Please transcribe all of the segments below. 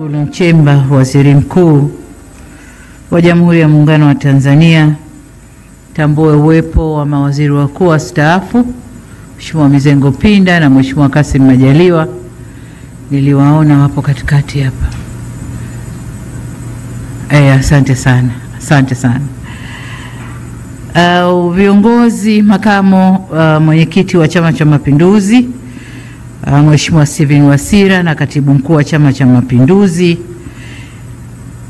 Mwigulu Nchemba, Waziri Mkuu wa Jamhuri ya Muungano wa Tanzania, tambue uwepo wa mawaziri wakuu wastaafu Mheshimiwa Mizengo Pinda na Mheshimiwa Kassim Majaliwa. Niliwaona wapo katikati hapa. Asante sana. Asante sana. Viongozi, makamo mwenyekiti wa Chama cha Mapinduzi Mheshimiwa Steven Wasira na katibu mkuu wa Chama cha Mapinduzi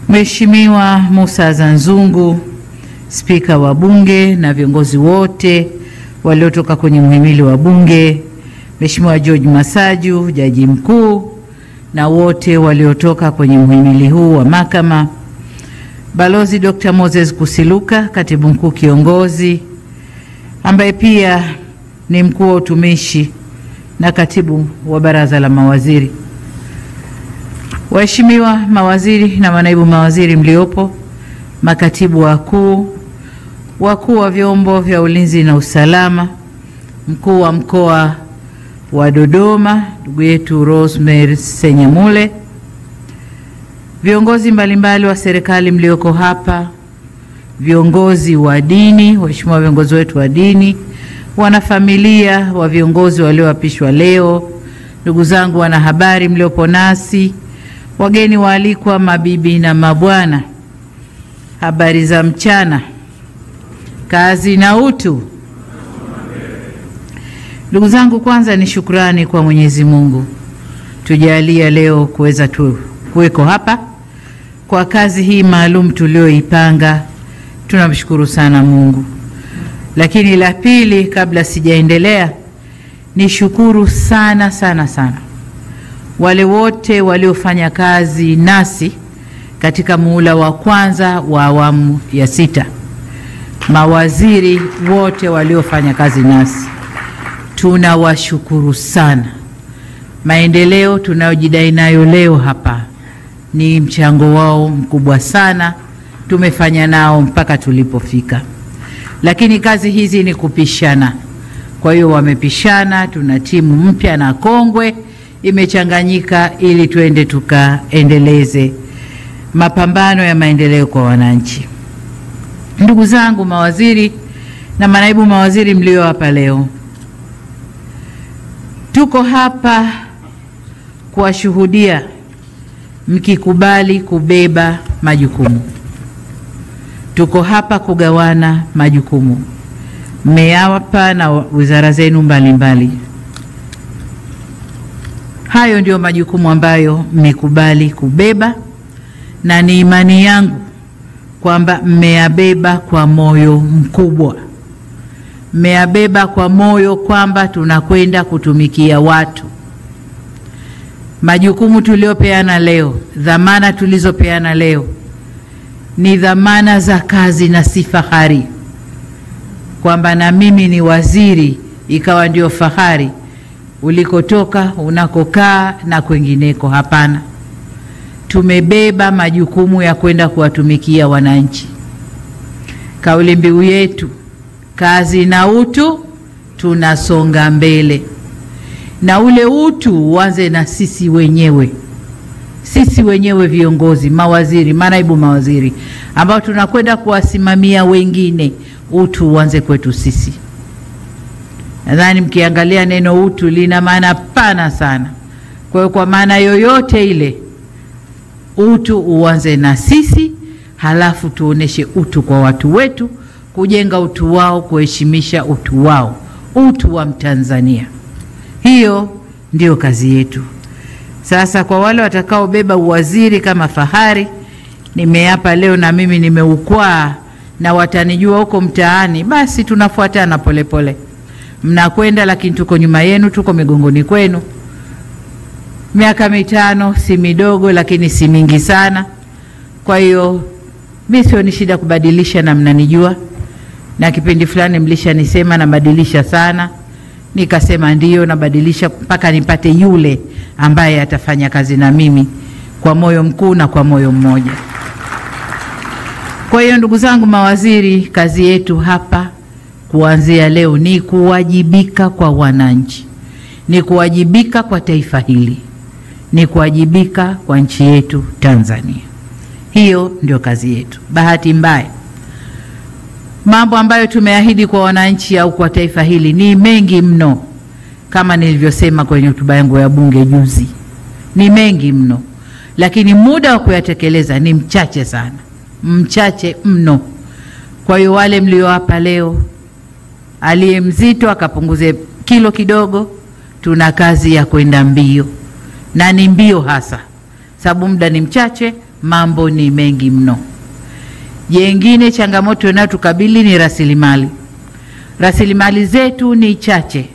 Mheshimiwa Musa Zanzungu, spika wa bunge na viongozi wote waliotoka kwenye mhimili wa bunge, Mheshimiwa George Masaju, jaji mkuu, na wote waliotoka kwenye mhimili huu wa mahakama, Balozi Dr. Moses Kusiluka, katibu mkuu kiongozi ambaye pia ni mkuu wa utumishi na katibu wa baraza la mawaziri, waheshimiwa mawaziri na manaibu mawaziri mliopo, makatibu wakuu, wakuu wa vyombo vya ulinzi na usalama, mkuu wa mkoa wa Dodoma ndugu yetu Rosemary Senyamule, viongozi mbalimbali wa serikali mlioko hapa, viongozi wa dini, waheshimiwa viongozi wetu wa dini, wanafamilia wa viongozi walioapishwa leo, ndugu zangu wanahabari mliopo nasi, wageni waalikwa, mabibi na mabwana, habari za mchana, kazi na utu. Ndugu zangu, kwanza ni shukrani kwa Mwenyezi Mungu tujalia leo kuweza kuweko hapa kwa kazi hii maalum tulioipanga. Tunamshukuru sana Mungu. Lakini la pili, kabla sijaendelea, ni shukuru sana sana sana wale wote waliofanya kazi nasi katika muhula wa kwanza wa awamu ya 6. Mawaziri wote waliofanya kazi nasi, tunawashukuru sana. Maendeleo tunayojidai nayo leo hapa ni mchango wao mkubwa sana, tumefanya nao mpaka tulipofika. Lakini kazi hizi ni kupishana. Kwa hiyo wamepishana, tuna timu mpya na kongwe imechanganyika ili tuende tukaendeleze mapambano ya maendeleo kwa wananchi. Ndugu zangu mawaziri na manaibu mawaziri mlio hapa leo, tuko hapa kuwashuhudia mkikubali kubeba majukumu. Tuko hapa kugawana majukumu. Mmeyapa na wizara zenu mbalimbali. Hayo ndio majukumu ambayo mmekubali kubeba, na ni imani yangu kwamba mmeyabeba kwa moyo mkubwa. Mmeyabeba kwa moyo kwamba tunakwenda kutumikia watu. Majukumu tuliopeana leo, dhamana tulizopeana leo, ni dhamana za kazi na si fahari. Kwamba na mimi ni waziri ikawa ndio fahari ulikotoka, unakokaa na kwengineko. Hapana. Tumebeba majukumu ya kwenda kuwatumikia wananchi. Kauli mbiu yetu, kazi na utu, tunasonga mbele. Na ule utu uanze na sisi wenyewe. Sisi wenyewe viongozi, mawaziri, manaibu mawaziri ambao tunakwenda kuwasimamia wengine, utu uanze kwetu sisi. Nadhani mkiangalia neno utu lina maana pana sana. Kwa hiyo kwa maana yoyote ile, utu uanze na sisi, halafu tuoneshe utu kwa watu wetu, kujenga utu wao, kuheshimisha utu wao, utu wa Mtanzania. Hiyo ndio kazi yetu. Sasa kwa wale watakao beba uwaziri kama fahari, nimeapa leo na mimi nimeukwaa na watanijua huko mtaani, basi tunafuatana polepole. Mnakwenda lakini tuko nyuma yenu, tuko migongoni kwenu. Miaka 5 si midogo lakini si mingi sana. Kwa hiyo mimi sio ni shida kubadilisha, na mnanijua. Na kipindi fulani mlishanisema nabadilisha sana. Nikasema ndio nabadilisha mpaka nipate yule ambaye atafanya kazi na mimi kwa moyo mkuu na kwa moyo mmoja. Kwa hiyo ndugu zangu mawaziri, kazi yetu hapa kuanzia leo ni kuwajibika kwa wananchi. Ni kuwajibika kwa taifa hili. ni kuwajibika kwa nchi yetu Tanzania. Hiyo ndio kazi yetu. Bahati mbaya, mambo ambayo tumeahidi kwa wananchi au kwa taifa hili ni mengi mno. Kama nilivyosema kwenye hotuba yangu ya bunge juzi, ni mengi mno, lakini muda wa kuyatekeleza ni mchache sana, mchache mno. Kwa hiyo wale mlio hapa leo, aliye mzito akapunguze kilo kidogo. Tuna kazi ya kwenda mbio, na ni mbio hasa, sababu muda ni mchache, mambo ni mengi mno. Jengine, changamoto inayotukabili ni rasilimali. Rasilimali zetu ni chache.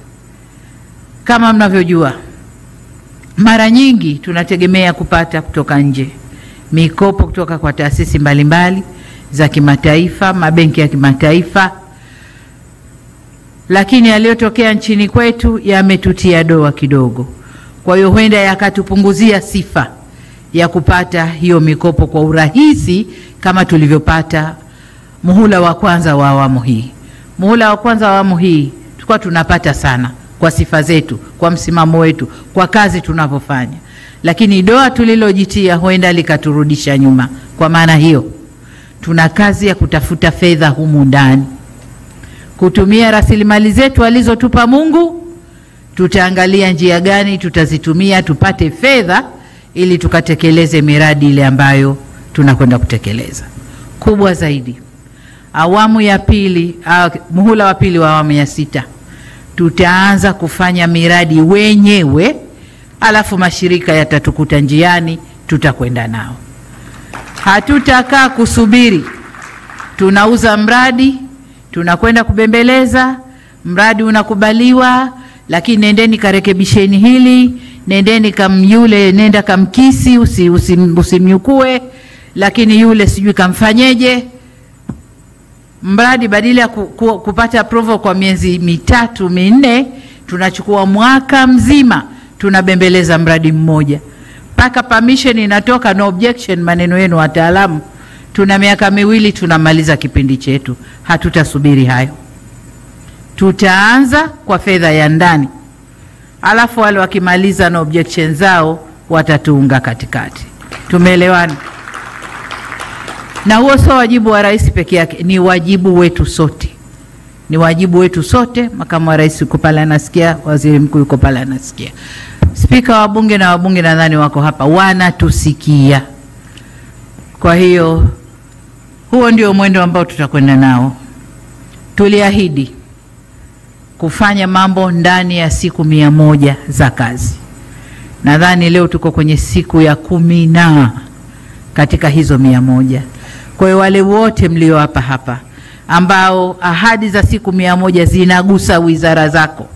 Kama mnavyojua, mara nyingi tunategemea kupata kutoka nje, mikopo kutoka kwa taasisi mbalimbali za kimataifa, mabenki ya kimataifa, lakini yaliyotokea nchini kwetu yametutia doa kidogo. Kwa hiyo huenda yakatupunguzia sifa ya kupata hiyo mikopo kwa urahisi kama tulivyopata muhula wa kwanza wa awamu hii. Muhula wa kwanza wa awamu hii tulikuwa tunapata sana kwa sifa zetu, kwa msimamo wetu, kwa kazi tunapofanya, lakini doa tulilojitia huenda likaturudisha nyuma. Kwa maana hiyo, tuna kazi ya kutafuta fedha humu ndani, kutumia rasilimali zetu alizotupa Mungu. Tutaangalia njia gani tutazitumia tupate fedha ili tukatekeleze miradi ile ambayo tunakwenda kutekeleza. Kubwa zaidi, awamu ya pili, muhula wa pili wa awamu ya 6, tutaanza kufanya miradi wenyewe, alafu mashirika yatatukuta njiani, tutakwenda nao. Hatutakaa kusubiri tunauza mradi, tunakwenda kubembeleza, mradi unakubaliwa, lakini nendeni karekebisheni hili, nendeni yule nenda kamkisi, usimnyukue, lakini yule sijui kamfanyeje. Mradi badala ya kupata approval kwa miezi 3-4, tunachukua mwaka mzima tunabembeleza mradi mmoja. Paka permission inatoka, no objection, maneno yenu wataalamu. Tuna miaka 2 tunamaliza kipindi chetu. Hatutasubiri hayo. Tutaanza kwa fedha ya ndani, alafu wale wakimaliza na objection zao watatuunga katikati. Tumeelewana? Na huo sio wajibu wa rais peke yake, ni wajibu wetu sote. Ni wajibu wetu sote. Makamu wa rais yuko pale anasikia, waziri mkuu yuko pale anasikia, spika wa bunge na wabunge nadhani wako hapa wanatusikia. Kwa hiyo huo ndio mwendo ambao tutakwenda nao. Tuliahidi kufanya mambo ndani ya siku 100 za kazi. Nadhani leo tuko kwenye siku ya 10 katika hizo 100. Kwa hiyo wale wote mlio hapa ambao ahadi za siku 100 zinagusa wizara zako,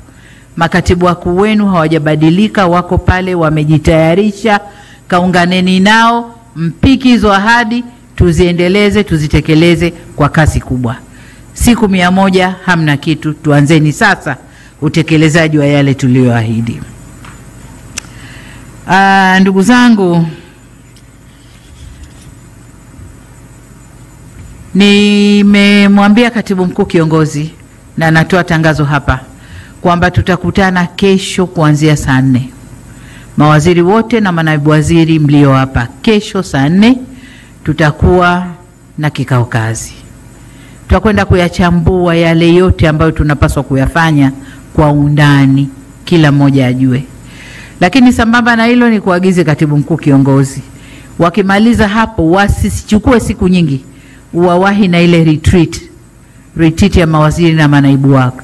makatibu wakuu wenu hawajabadilika, wako pale wamejitayarisha, kaunganeni nao, mpiki hizo ahadi, tuziendeleze, tuzitekeleze kwa kasi kubwa. Siku 100 hamna kitu, tuanzeni sasa utekelezaji wa yale tulioahidi. Ndugu zangu, nimemwambia katibu mkuu kiongozi na natoa tangazo hapa kwamba tutakutana kesho kuanzia saa 4. Mawaziri wote na manaibu waziri mlio hapa, kesho saa 4 tutakuwa na kikao kazi. Tutakwenda kuyachambua yale yote ambayo tunapaswa kuyafanya kwa undani, kila mmoja ajue. Lakini sambamba na hilo, ni kuagize katibu mkuu kiongozi, wakimaliza hapo wasichukue siku nyingi, uwawahi na ile retreat ya mawaziri na manaibu wako,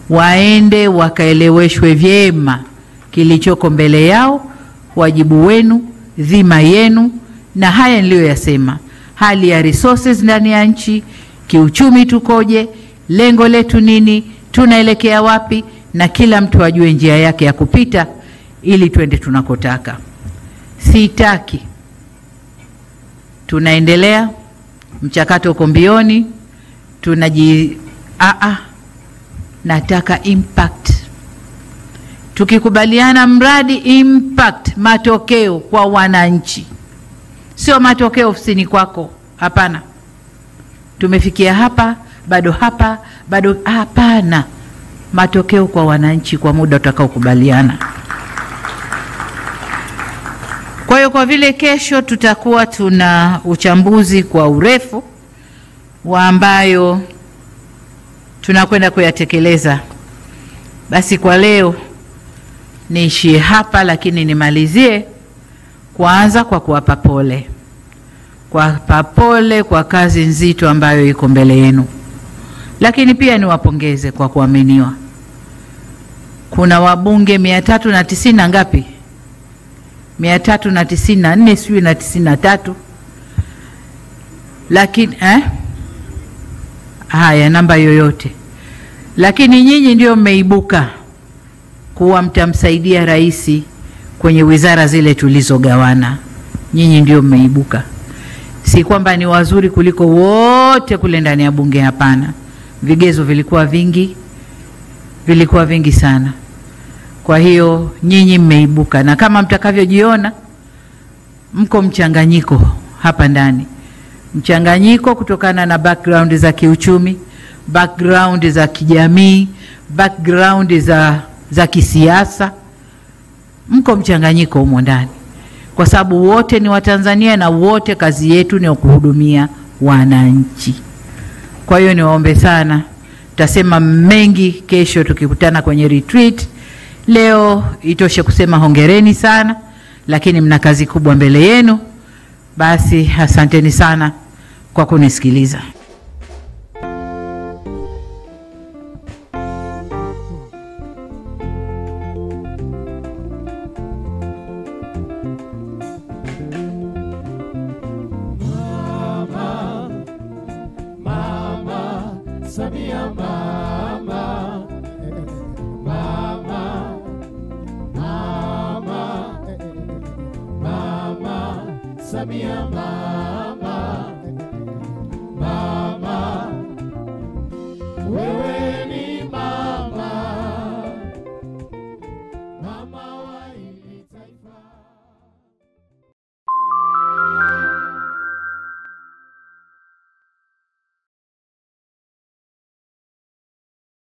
waende wakaeleweshwe vyema kilichoko mbele yao, wajibu wenu, dhima yenu, na haya niliyoyasema, hali ya resources ndani ya nchi, kiuchumi tukoje, lengo letu nini, tunaelekea wapi, na kila mtu ajue njia yake ya kupita ili twende tunakotaka. Sitaki tunaendelea, mchakato uko mbioni, nataka impact. Tukikubaliana mradi, impact, matokeo kwa wananchi, sio matokeo ofisini kwako. Hapana, tumefikia hapa bado, hapana, matokeo kwa wananchi kwa muda utakao kubaliana. kwa vile kesho tutakuwa tuna uchambuzi kwa urefu wa ambayo tunakwenda kuyatekeleza, basi kwa leo niishie hapa, lakini nimalizie kwanza kwa kuwapa pole. Kuwapa pole kwa kazi nzito ambayo iko mbele yenu. Lakini pia niwapongeze kwa kuaminiwa. Kuna wabunge 390 na ngapi? 394 sio na 93. Lakini haya namba yoyote. Lakini nyinyi ndio mmeibuka kuwa mtamsaidia rais kwenye wizara zile tulizogawana. Nyinyi ndio mmeibuka. Si kwamba ni wazuri kuliko wote kule ndani ya bunge, hapana. Vigezo vilikuwa vingi sana. Kwa hiyo nyinyi mmeibuka, na kama mtakavyojiona mko mchanganyiko hapa ndani. Mchanganyiko kutokana na background za kiuchumi, background za kijamii, background za kisiasa. Mko mchanganyiko humo ndani. Kwa sababu wote ni Watanzania na wote kazi yetu ni kuhudumia wananchi. Kwa hiyo niwaombe sana, tutasema mengi kesho tukikutana kwenye retreat. Leo itoshe kusema hongereni sana, lakini mna kazi kubwa mbele yenu. Basi asanteni sana kwa kunisikiliza. Samia mama, mama, mama, mama, Samia mama.